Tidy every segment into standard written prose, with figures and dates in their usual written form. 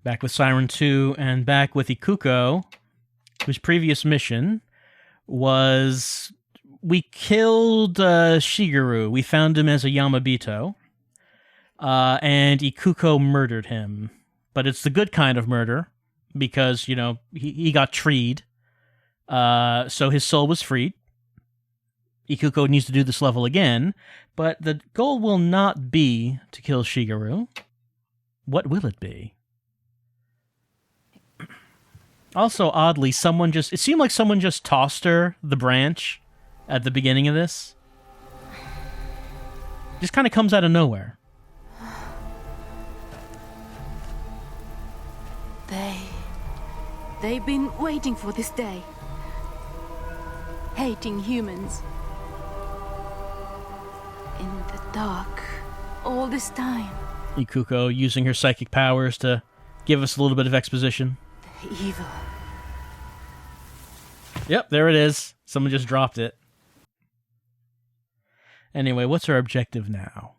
Back with Siren 2, and back with Ikuko, whose previous mission was... We killed Shigeru. We found him as a Yamabito. And Ikuko murdered him. But it's the good kind of murder, because, you know, he got treed. So his soul was freed. Ikuko needs to do this level again, but the goal will not be to kill Shigeru. What will it be? Also, oddly, it seemed like someone just tossed her the branch at the beginning of this. Just kind of comes out of nowhere. They've been waiting for this day. Hating humans. In the dark, all this time. Ikuko using her psychic powers to give us a little bit of exposition. The evil. Yep, there it is. Someone just dropped it. Anyway, what's our objective now?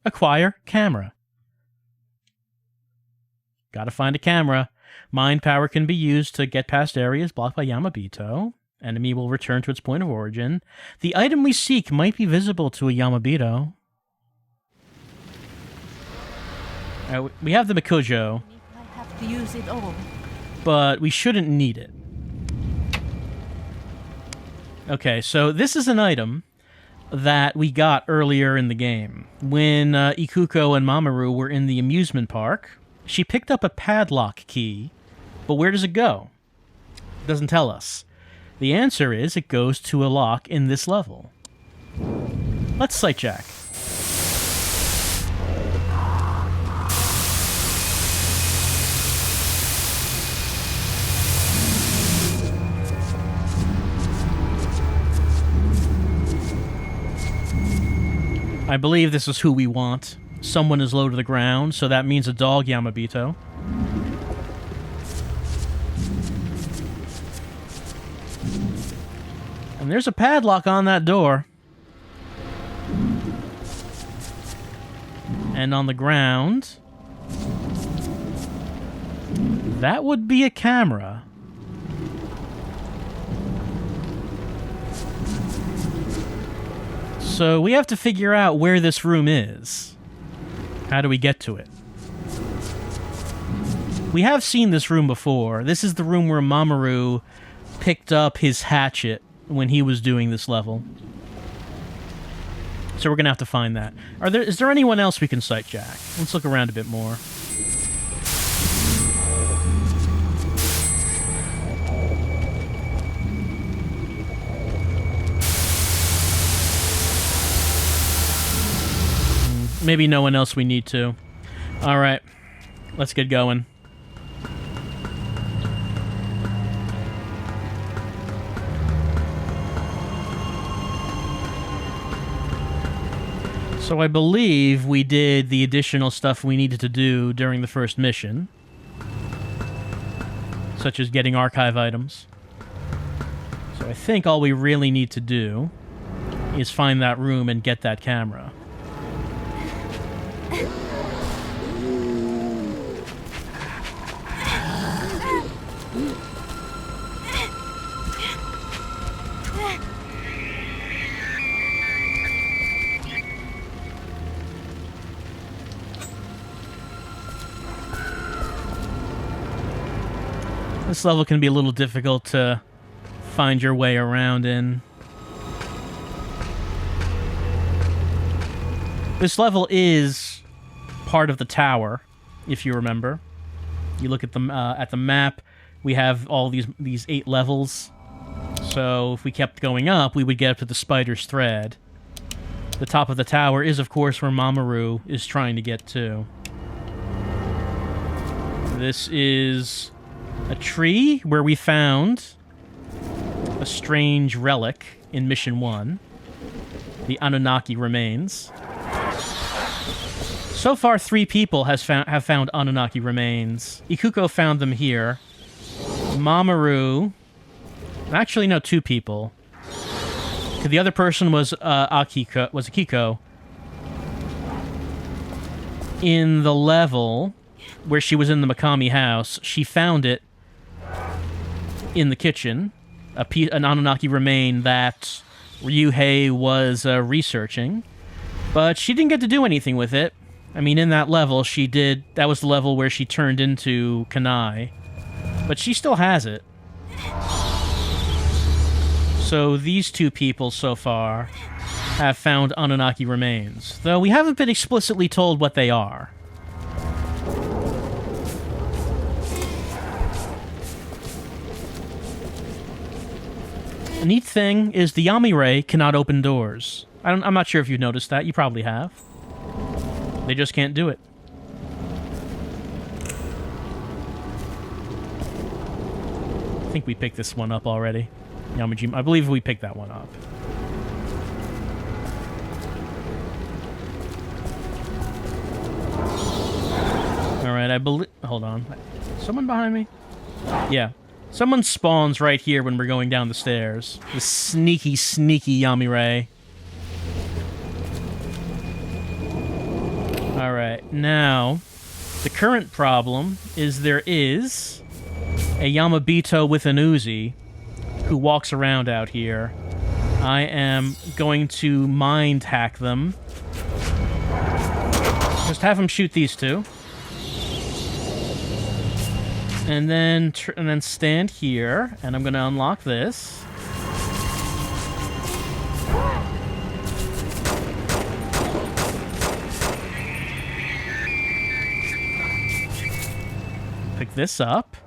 Acquire camera. Gotta find a camera. Mind power can be used to get past areas blocked by Yamabito. Enemy will return to its point of origin. The item we seek might be visible to a Yamabito. We have the Mikojo. I have to use it all. But we shouldn't need it. Okay, so this is an item that we got earlier in the game. When Ikuko and Mamaroo were in the amusement park, she picked up a padlock key, but where does it go? It doesn't tell us. The answer is it goes to a lock in this level. Let's sight check. I believe this is who we want. Someone is low to the ground, so that means a dog Yamabito. And there's a padlock on that door. And on the ground... that would be a camera. So we have to figure out where this room is. How do we get to it? We have seen this room before. This is the room where Mamaroo picked up his hatchet when he was doing this level. So we're gonna have to find that. Is there anyone else we can sight check? Let's look around a bit more. Maybe no one else we need to. Alright, let's get going. So I believe we did the additional stuff we needed to do during the first mission. Such as getting archive items. So I think all we really need to do is find that room and get that camera. This level can be a little difficult to find your way around in. This level is part of the tower, if you remember. You look at the map, we have all these 8 levels. So if we kept going up, we would get up to the spider's thread. The top of the tower is, of course, where Mamaroo is trying to get to. This is a tree where we found a strange relic in Mission 1. The Anunnaki remains. So far, 3 people have found Anunnaki remains. Ikuko found them here. Mamaroo... Actually, no, 2 people. The other person was Akiko. In the level where she was in the Mikami house. She found it in the kitchen, an Anunnaki remain that Ryuhei was researching, but she didn't get to do anything with it. I mean, in that level, she did. That was the level where she turned into Kanai, but she still has it. So these two people so far have found Anunnaki remains, though we haven't been explicitly told what they are. The neat thing is the Yami-Ray cannot open doors. I'm not sure if you've noticed that. You probably have. They just can't do it. I think we picked this one up already. Yamajima. I believe we picked that one up. Alright, I believe... Hold on. Someone behind me? Yeah. Someone spawns right here when we're going down the stairs. This sneaky, sneaky Yami-Ray. Alright, now... The current problem is there is a Yamabito with an Uzi who walks around out here. I am going to mind hack them. Just have him shoot these two. And then stand here, and I'm going to unlock this. Pick this up.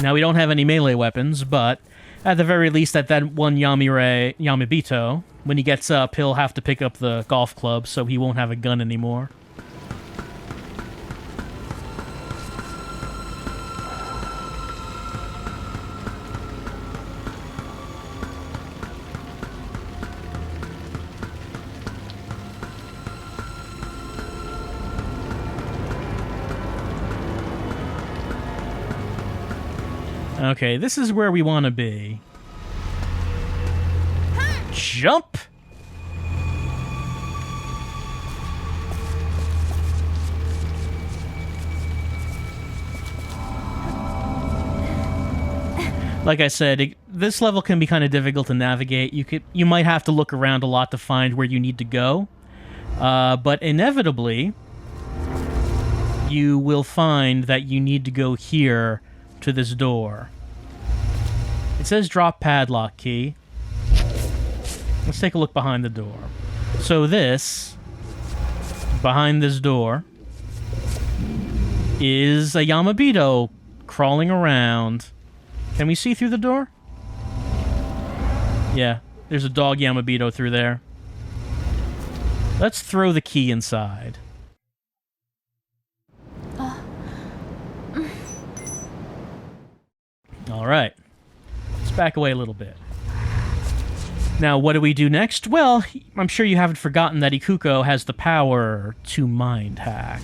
Now, we don't have any melee weapons, but at the very least, at that one Yamabito, when he gets up, he'll have to pick up the golf club, so he won't have a gun anymore. Okay, this is where we want to be. Jump! Like I said, this level can be kind of difficult to navigate. You might have to look around a lot to find where you need to go. But inevitably, you will find that you need to go here to this door. It says drop padlock key. Let's take a look behind the door. So this, behind this door, is a Yamabito crawling around. Can we see through the door? Yeah, there's a dog Yamabito through there. Let's throw the key inside. Alright. Let's back away a little bit. Now, what do we do next? Well, I'm sure you haven't forgotten that Ikuko has the power to mind hack.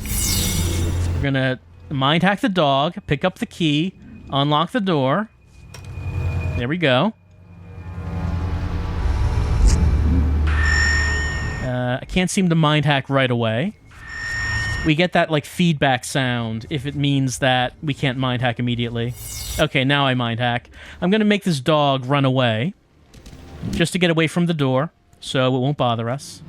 We're gonna mind hack the dog, pick up the key, unlock the door. There we go. I can't seem to mind hack right away. We get that, like, feedback sound if it means that we can't mind hack immediately. Okay, now I mind hack. I'm gonna make this dog run away. Just to get away from the door, so it won't bother us.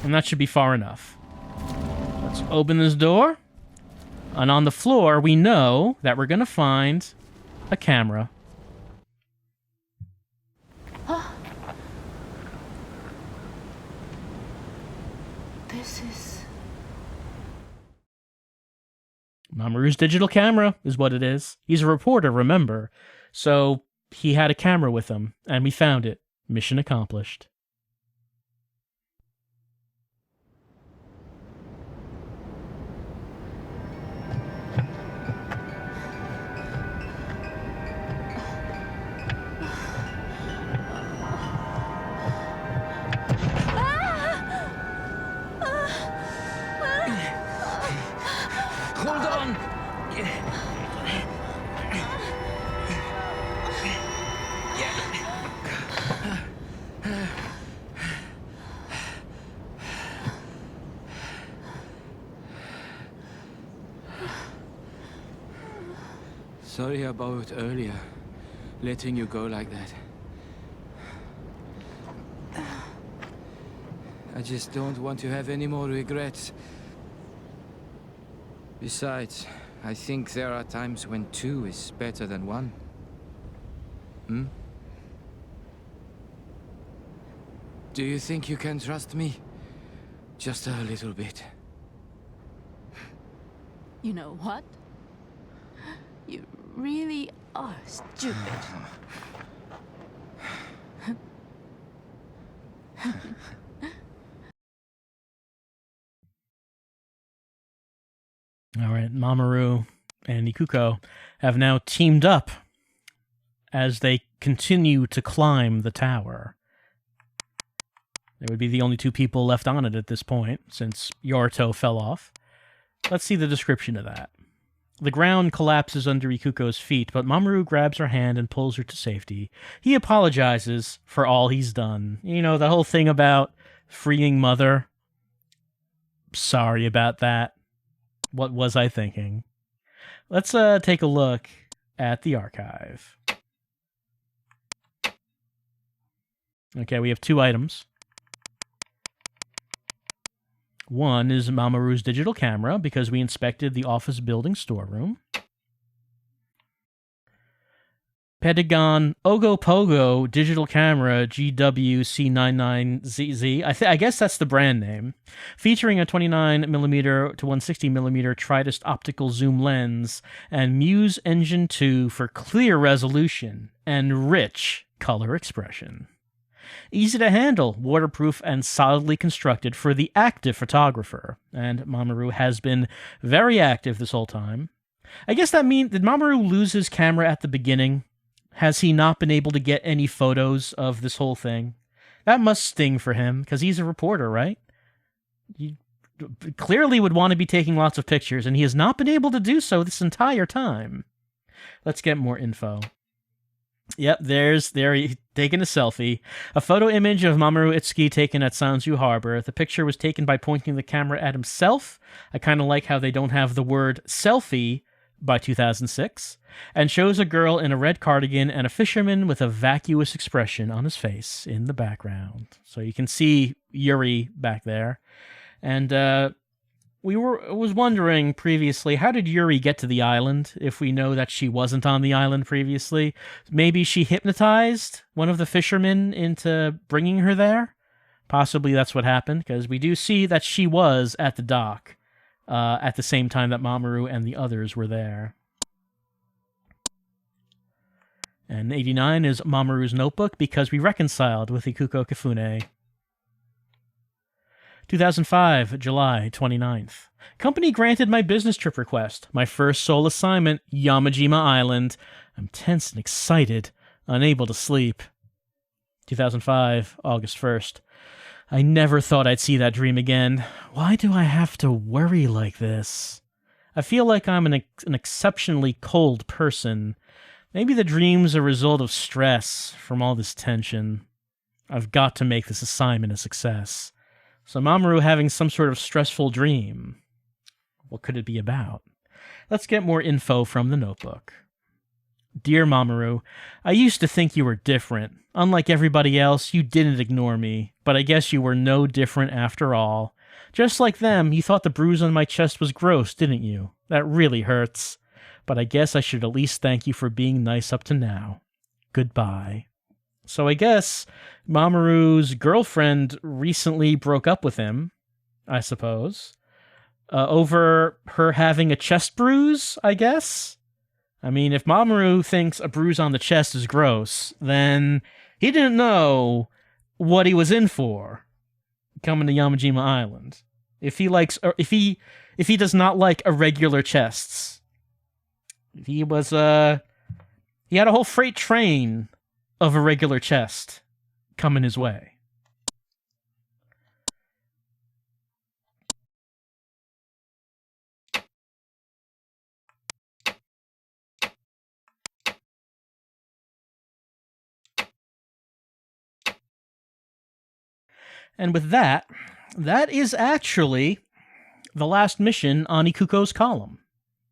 And that should be far enough. Let's open this door. And on the floor, we know that we're gonna find a camera. This is... Mamaroo's digital camera is what it is. He's a reporter, remember. So he had a camera with him, and we found it. Mission accomplished. Hold on! Sorry about earlier, letting you go like that. I just don't want to have any more regrets. Besides, I think there are times when 2 is better than 1. Do you think you can trust me? Just a little bit. You know what? You really are stupid. All right, Mamaroo and Ikuko have now teamed up as they continue to climb the tower. They would be the only 2 people left on it at this point, since Yorito fell off. Let's see the description of that. The ground collapses under Ikuko's feet, but Mamaroo grabs her hand and pulls her to safety. He apologizes for all he's done. You know, the whole thing about freeing Mother. Sorry about that. What was I thinking? Let's take a look at the archive. Okay, we have 2 items. One is Mamaroo's digital camera, because we inspected the office building storeroom. Pentagon Ogopogo digital camera GWC99ZZ. I guess that's the brand name. Featuring a 29mm to 160mm Tridest optical zoom lens and Muse Engine 2 for clear resolution and rich color expression. Easy to handle, waterproof, and solidly constructed for the active photographer. And Mamaroo has been very active this whole time. I guess that means, did Mamaroo lose his camera at the beginning? Has he not been able to get any photos of this whole thing? That must sting for him, because he's a reporter, right? He clearly would want to be taking lots of pictures, and he has not been able to do so this entire time. Let's get more info. Yep, there he taking a selfie. A photo image of Mamaroo Itsuki taken at Sanju Harbor. The picture was taken by pointing the camera at himself. I kind of like how they don't have the word selfie by 2006. And shows a girl in a red cardigan and a fisherman with a vacuous expression on his face in the background. So you can see Yuri back there. And was wondering previously, how did Yuri get to the island if we know that she wasn't on the island previously? Maybe she hypnotized one of the fishermen into bringing her there? Possibly that's what happened, because we do see that she was at the dock at the same time that Mamaroo and the others were there. And 89 is Mamaroo's notebook, because we reconciled with Ikuko Kifune. 2005, July 29th. Company granted my business trip request. My first sole assignment, Yamajima Island. I'm tense and excited, unable to sleep. 2005, August 1st. I never thought I'd see that dream again. Why do I have to worry like this? I feel like I'm an exceptionally cold person. Maybe the dream's a result of stress from all this tension. I've got to make this assignment a success. So Mamaroo having some sort of stressful dream. What could it be about? Let's get more info from the notebook. Dear Mamaroo, I used to think you were different. Unlike everybody else, you didn't ignore me, but I guess you were no different after all. Just like them, you thought the bruise on my chest was gross, didn't you? That really hurts. But I guess I should at least thank you for being nice up to now. Goodbye. So I guess Mamaroo's girlfriend recently broke up with him, I suppose, over her having a chest bruise, I guess? I mean, if Mamaroo thinks a bruise on the chest is gross, then he didn't know what he was in for coming to Yamajima Island. If he does not like irregular chests, he had a whole freight train of irregular chest coming his way. And with that is actually the last mission on Ikuko's column.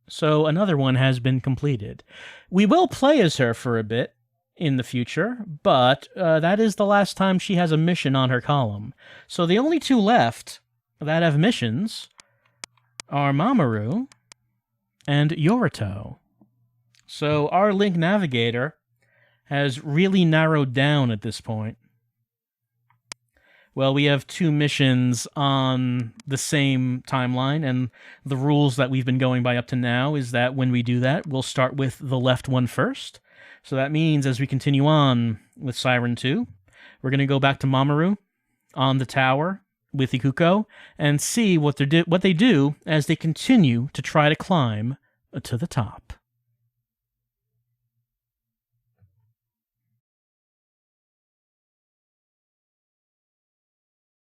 So another one has been completed. We will play as her for a bit in the future, but that is the last time she has a mission on her column. So the only two left that have missions are Mamaroo and Yorito. So our Link Navigator has really narrowed down at this point. Well, we have two missions on the same timeline, and the rules that we've been going by up to now is that when we do that, we'll start with the left one first. So that means as we continue on with Siren 2, we're going to go back to Mamaroo on the tower with Ikuko and see what they do as they continue to try to climb to the top.